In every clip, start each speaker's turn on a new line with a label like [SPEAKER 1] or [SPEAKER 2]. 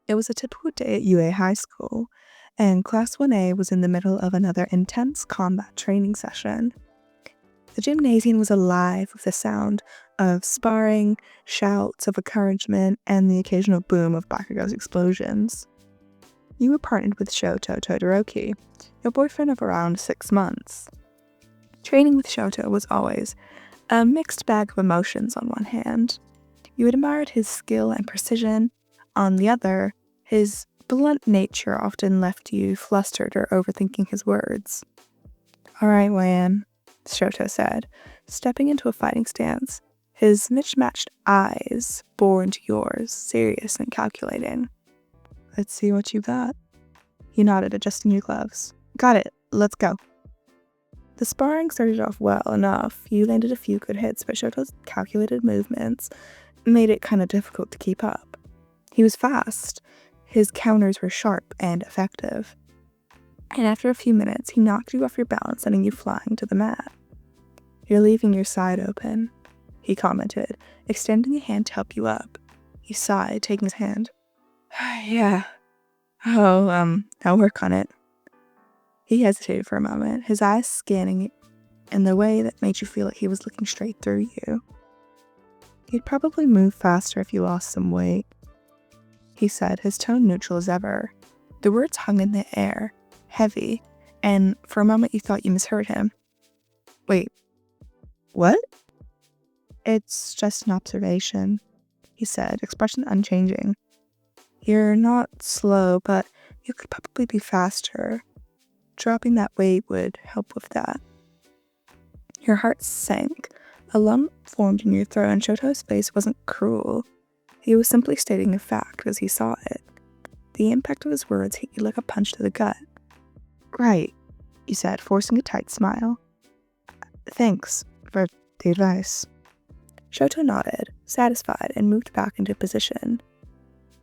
[SPEAKER 1] It was a typical day at UA High School, and Class 1A was in the middle of another intense combat training session. The gymnasium was alive with the sound of sparring, shouts of encouragement, and the occasional boom of Bakugo's explosions. You were partnered with Shoto Todoroki, your boyfriend of around 6 months. Training with Shoto was always a mixed bag of emotions on one hand. You admired his skill and precision. On the other, his blunt nature often left you flustered or overthinking his words. "All right, Wan," Shoto said, stepping into a fighting stance. His mismatched eyes bore into yours, serious and calculating. "Let's see what you got." You nodded, adjusting your gloves. "Got it. Let's go." The sparring started off well enough. You landed a few good hits, but Shoto's calculated movements made it kind of difficult to keep up. He was fast. His counters were sharp and effective. And after a few minutes, he knocked you off your balance, sending you flying to the mat. "You're leaving your side open," he commented, extending a hand to help you up. You sighed, taking his hand. "Yeah. Oh, I'll work on it." He hesitated for a moment, his eyes scanning in the way that made you feel like he was looking straight through you. "You'd probably move faster if you lost some weight," he said, his tone neutral as ever. The words hung in the air, heavy, and for a moment you thought you misheard him. "Wait, what?" "It's just an observation," he said, expression unchanging. "You're not slow, but you could probably be faster. Dropping that weight would help with that." Your heart sank. A lump formed in your throat, and Shoto's face wasn't cruel. He was simply stating a fact as he saw it. The impact of his words hit you like a punch to the gut. "Right," you said, forcing a tight smile. "Thanks for the advice." Shoto nodded, satisfied, and moved back into position.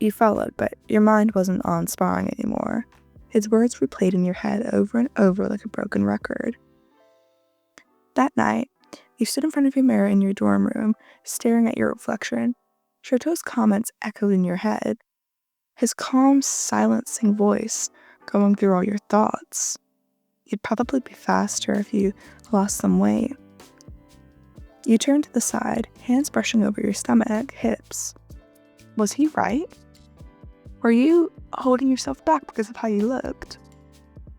[SPEAKER 1] You followed, but your mind wasn't on sparring anymore. His words replayed in your head over and over like a broken record. That night, you stood in front of your mirror in your dorm room, staring at your reflection. Shoto's comments echoed in your head, his calm, silencing voice going through all your thoughts. You'd probably be faster if you lost some weight. You turned to the side, hands brushing over your stomach, hips. Was he right? Were you holding yourself back because of how you looked?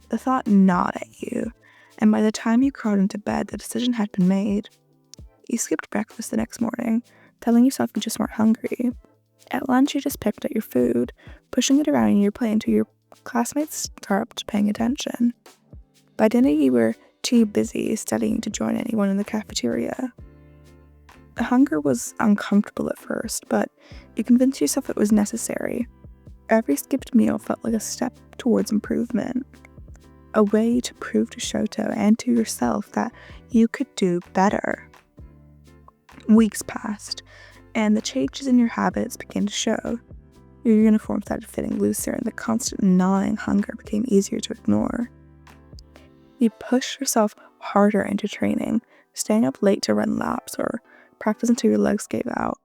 [SPEAKER 1] The thought gnawed at you, and by the time you crawled into bed, the decision had been made. You skipped breakfast the next morning, telling yourself you just weren't hungry. At lunch, you just picked at your food, pushing it around in your plate until your classmates stopped paying attention. By dinner, you were too busy studying to join anyone in the cafeteria. The hunger was uncomfortable at first, but you convinced yourself it was necessary. Every skipped meal felt like a step towards improvement, a way to prove to Shoto and to yourself that you could do better. Weeks passed, and the changes in your habits began to show. Your uniform started fitting looser, and the constant gnawing hunger became easier to ignore. You pushed yourself harder into training, staying up late to run laps or practice until your legs gave out.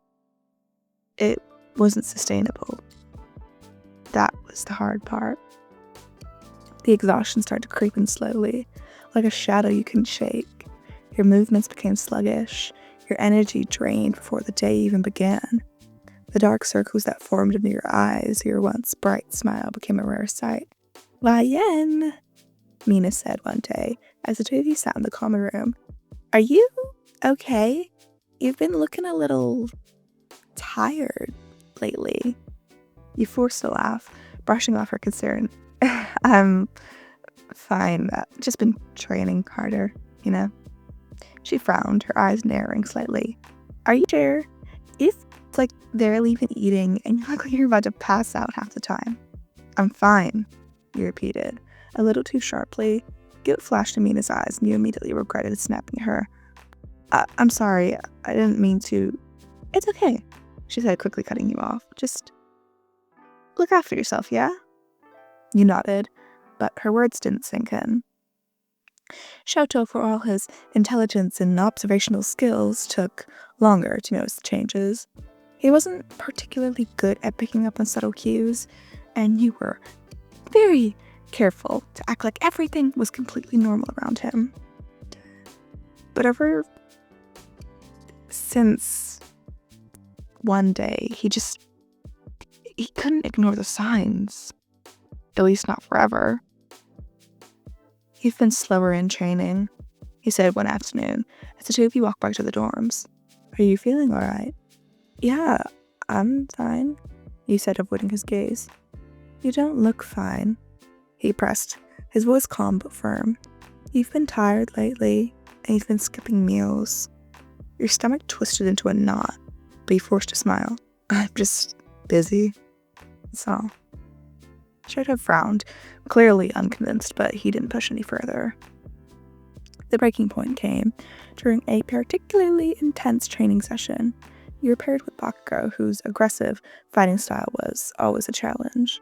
[SPEAKER 1] It wasn't sustainable. That was the hard part. The exhaustion started to creep in slowly, like a shadow you couldn't shake. Your movements became sluggish, your energy drained before the day even began. The dark circles that formed under your eyes, your once bright smile, became a rare sight. "Why, Yen," Mina said one day, as the two of you sat in the common room. "Are you okay? You've been looking a little tired lately." You forced a laugh, brushing off her concern. "I'm fine. Just been training harder, you know." She frowned, her eyes narrowing slightly. "Are you sure? It's like barely even eating, and you look like you're about to pass out half the time." "I'm fine," you repeated, a little too sharply. Guilt flashed in Mina's eyes, and you immediately regretted snapping at her. I'm sorry. I didn't mean to." "It's okay," she said, quickly cutting you off. "Just look after yourself, yeah?" You nodded, but her words didn't sink in. Shoto, for all his intelligence and observational skills, took longer to notice the changes. He wasn't particularly good at picking up on subtle cues, and you were very careful to act like everything was completely normal around him. But ever since one day, he couldn't ignore the signs. At least not forever. "You've been slower in training," he said one afternoon as the two of you walked back to the dorms. "Are you feeling alright?" "Yeah, I'm fine," you said, avoiding his gaze. "You don't look fine," he pressed, his voice calm but firm. "You've been tired lately, and you've been skipping meals." Your stomach twisted into a knot, but you forced a smile. "I'm just busy, that's all." Shoto frowned, clearly unconvinced, but he didn't push any further. The breaking point came during a particularly intense training session. You were paired with Bakugo, whose aggressive fighting style was always a challenge.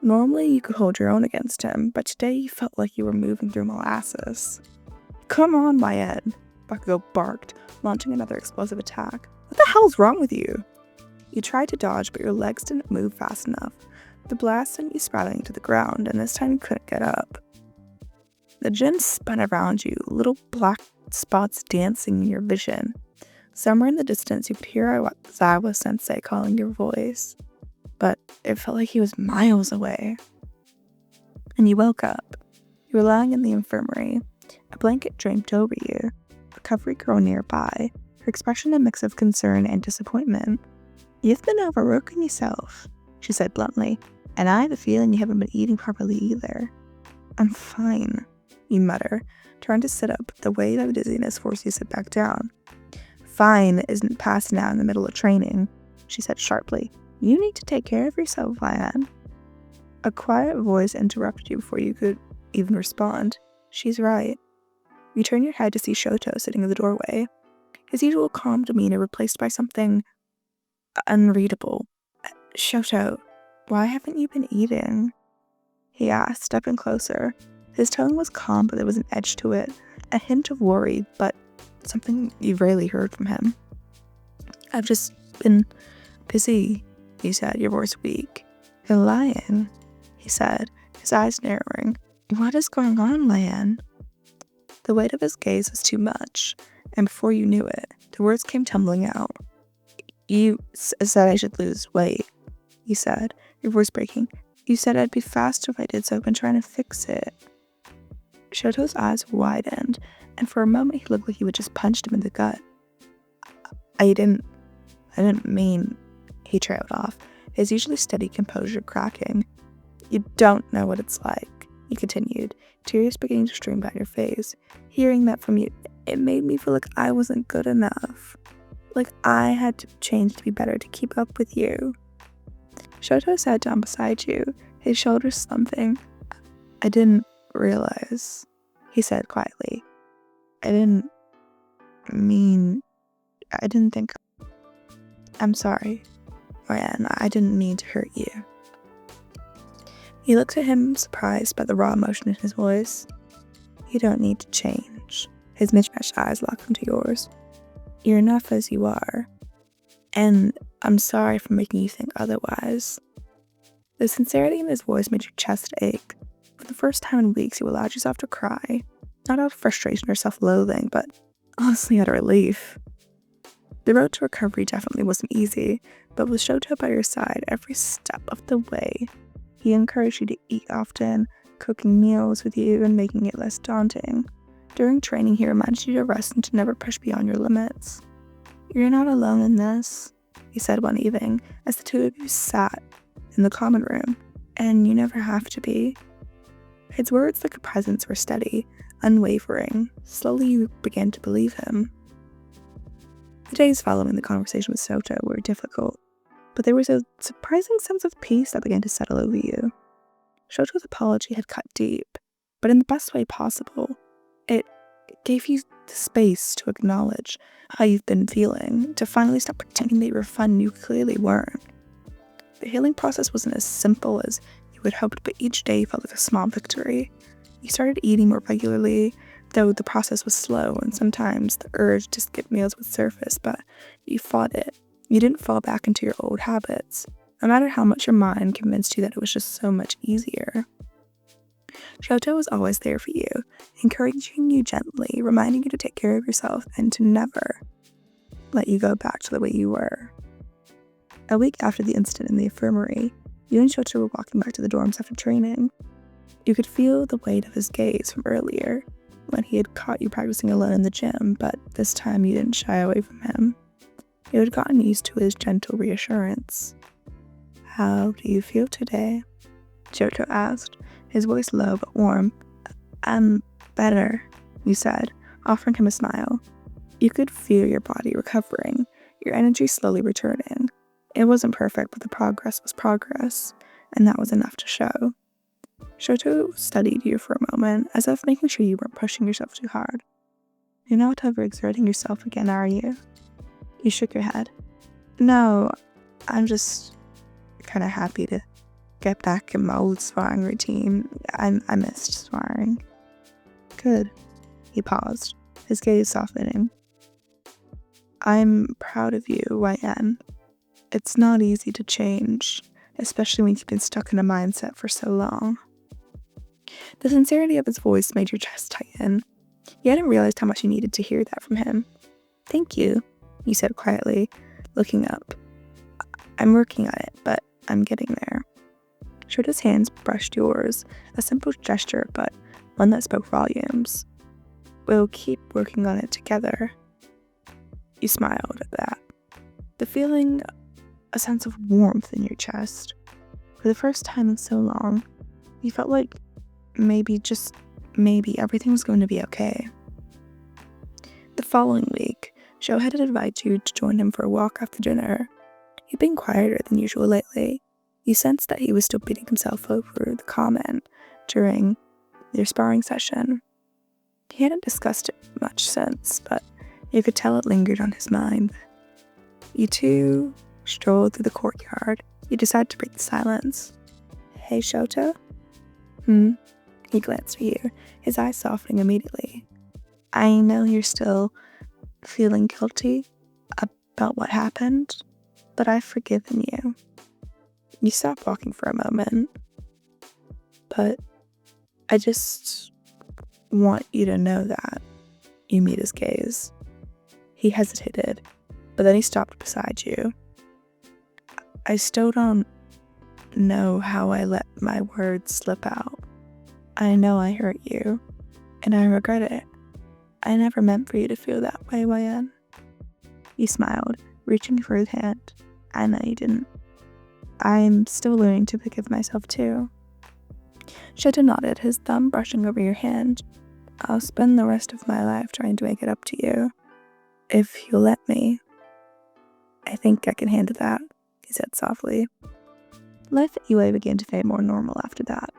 [SPEAKER 1] Normally, you could hold your own against him, but today you felt like you were moving through molasses. "Come on, my Ed," Bakugo barked, launching another explosive attack. "What the hell's wrong with you?" You tried to dodge, but your legs didn't move fast enough. The blast sent you spiraling to the ground, and this time you couldn't get up. The gym spun around you, little black spots dancing in your vision. Somewhere in the distance, you could hear Aizawa-sensei calling your voice, but it felt like he was miles away. And you woke up. You were lying in the infirmary. A blanket draped over you, a recovery girl nearby, her expression a mix of concern and disappointment. "You've been overworking yourself," she said bluntly, "and I have a feeling you haven't been eating properly either." "I'm fine," you mutter, trying to sit up, but the weight of dizziness forced you to sit back down. "Fine isn't passing out in the middle of training," she said sharply. "You need to take care of yourself, Vian." A quiet voice interrupted you before you could even respond. "She's right." You turn your head to see Shoto sitting in the doorway, his usual calm demeanor replaced by something unreadable. "Shoto, why haven't you been eating?" he asked, stepping closer. His tone was calm, but there was an edge to it, a hint of worry, but something you've rarely heard from him. "I've just been busy," you said, your voice weak. "You're lying," he said, his eyes narrowing. "What is going on, Lan?" The weight of his gaze was too much, and before you knew it, the words came tumbling out. "You said I should lose weight," you said, your voice breaking. "You said I'd be faster if I did so. I've been trying to fix it." Shoto's eyes widened, and for a moment he looked like you had just punched him in the gut. I didn't mean," he trailed off, his usually steady composure cracking. "You don't know what it's like," he continued, tears beginning to stream down your face. "Hearing that from you, it made me feel like I wasn't good enough. Like I had to change to be better to keep up with you." Shoto sat down beside you, his shoulders slumping. "I didn't realize," he said quietly. I didn't think. "I'm sorry, Ryan, I didn't mean to hurt you." You looked at him, surprised by the raw emotion in his voice. "You don't need to change." His mismatched eyes locked into yours. "You're enough as you are. And I'm sorry for making you think otherwise." The sincerity in his voice made your chest ache. For the first time in weeks, you allowed yourself to cry. Not out of frustration or self-loathing, but honestly out of relief. The road to recovery definitely wasn't easy, but with Shoto by your side every step of the way, he encouraged you to eat often, cooking meals with you and making it less daunting. During training, he reminded you to rest and to never push beyond your limits. "You're not alone in this," he said one evening, as the two of you sat in the common room, "and you never have to be." His words like a presence were steady, unwavering. Slowly you began to believe him. The days following the conversation with Shoto were difficult, but there was a surprising sense of peace that began to settle over you. Shoto's apology had cut deep, but in the best way possible. It gave you the space to acknowledge how you've been feeling, to finally stop pretending that you were fun you clearly weren't. The healing process wasn't as simple as you had hoped, but each day felt like a small victory. You started eating more regularly, though the process was slow, and sometimes the urge to skip meals would surface, but you fought it. You didn't fall back into your old habits, no matter how much your mind convinced you that it was just so much easier. Shoto was always there for you, encouraging you gently, reminding you to take care of yourself and to never let you go back to the way you were. A week after the incident in the infirmary, you and Shoto were walking back to the dorms after training. You could feel the weight of his gaze from earlier, when he had caught you practicing alone in the gym, but this time you didn't shy away from him. You had gotten used to his gentle reassurance. "How do you feel today?" Shoto asked, his voice low but warm. "I'm better," you said, offering him a smile. You could feel your body recovering, your energy slowly returning. It wasn't perfect, but the progress was progress, and that was enough to show. Shoto studied you for a moment, as if making sure you weren't pushing yourself too hard. "You're not overexerting yourself again, are you?" You shook your head. "No, I'm just kind of happy to get back in my old sparring routine. I missed sparring." "Good." He paused, his gaze softening. "I'm proud of you, YN. It's not easy to change, especially when you've been stuck in a mindset for so long." The sincerity of his voice made your chest tighten. You hadn't realized how much you needed to hear that from him. "Thank you," you said quietly, looking up. "I'm working on it, but I'm getting there." Shota's hands brushed yours, a simple gesture, but one that spoke volumes. "We'll keep working on it together." You smiled at that, the feeling a sense of warmth in your chest. For the first time in so long, you felt like maybe, just maybe, everything was going to be okay. The following week, Sho had invited you to join him for a walk after dinner. He'd been quieter than usual lately. You sensed that he was still beating himself over the comment during their sparring session. He hadn't discussed it much since, but you could tell it lingered on his mind. You two strolled through the courtyard. You decided to break the silence. "Hey, Shoto?" He glanced at you, his eyes softening immediately. "I know you're still feeling guilty about what happened, but I've forgiven you." You stopped walking for a moment. "But I just want you to know that." You meet his gaze. He hesitated, but then he stopped beside you. "I still don't know how I let my words slip out. I know I hurt you, and I regret it. I never meant for you to feel that way, YN." He smiled, reaching for his hand. "I know you didn't. I'm still learning to forgive myself too." Shoto nodded, his thumb brushing over your hand. "I'll spend the rest of my life trying to make it up to you, if you'll let me." "I think I can handle that," he said softly. Life at UA began to feel more normal after that.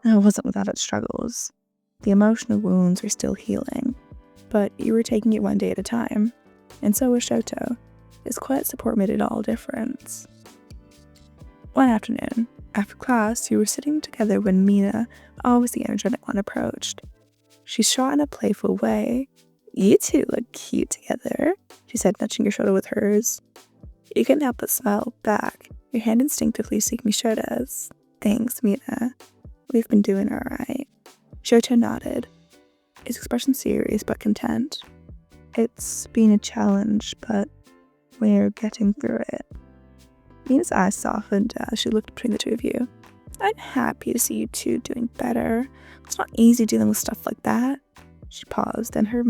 [SPEAKER 1] It wasn't without its struggles. The emotional wounds were still healing, but you were taking it one day at a time, and so was Shoto. His quiet support made it all difference. One afternoon, after class, you were sitting together when Mina, always the energetic one, approached. She shot in a playful way. "You two look cute together," she said, touching your shoulder with hers. You couldn't help but smile back, your hand instinctively seeking Shota's. "Thanks, Mina. We've been doing alright." Shoto nodded, his expression serious but content. "It's been a challenge, but we're getting through it." Mina's eyes softened as she looked between the two of you. "I'm happy to see you two doing better. It's not easy dealing with stuff like that." She paused, and her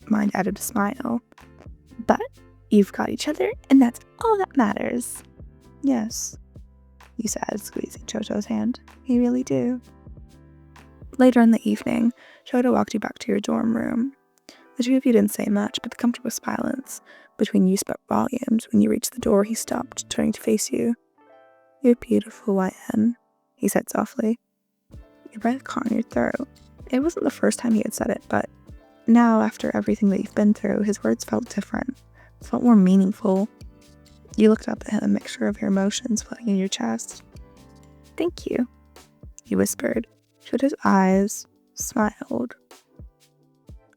[SPEAKER 1] mind added a smile. "But you've got each other, and that's all that matters." "Yes," you said, squeezing Shoto's hand. "You really do." Later in the evening, Shoto walked you back to your dorm room. The two of you didn't say much, but the comfortable silence between you spoke volumes. When you reached the door, he stopped, turning to face you. "You're beautiful, YN," he said softly. Your breath caught in your throat. It wasn't the first time he had said it, but now, after everything that you've been through, his words felt different, felt more meaningful. You looked up at him, a mixture of your emotions flooding in your chest. "Thank you," he whispered. Shoto's eyes smiled.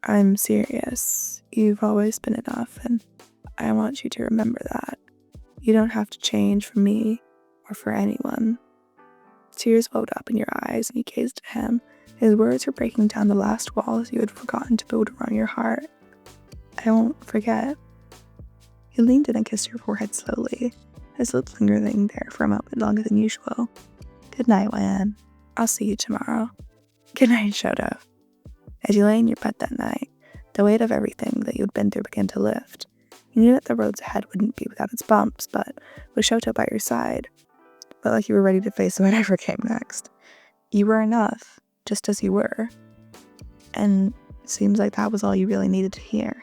[SPEAKER 1] "I'm serious. You've always been enough, and I want you to remember that. You don't have to change for me or for anyone." Tears welled up in your eyes and you gazed at him. His words were breaking down the last walls you had forgotten to build around your heart. "I won't forget." He leaned in and kissed your forehead slowly, his lips lingering there for a moment longer than usual. "Good night, Wan. I'll see you tomorrow." "Good night, Shoto." As you lay in your bed that night, the weight of everything that you had been through began to lift. You knew that the roads ahead wouldn't be without its bumps, but with Shoto by your side, felt like you were ready to face whatever came next. You were enough, just as you were. And it seems like that was all you really needed to hear.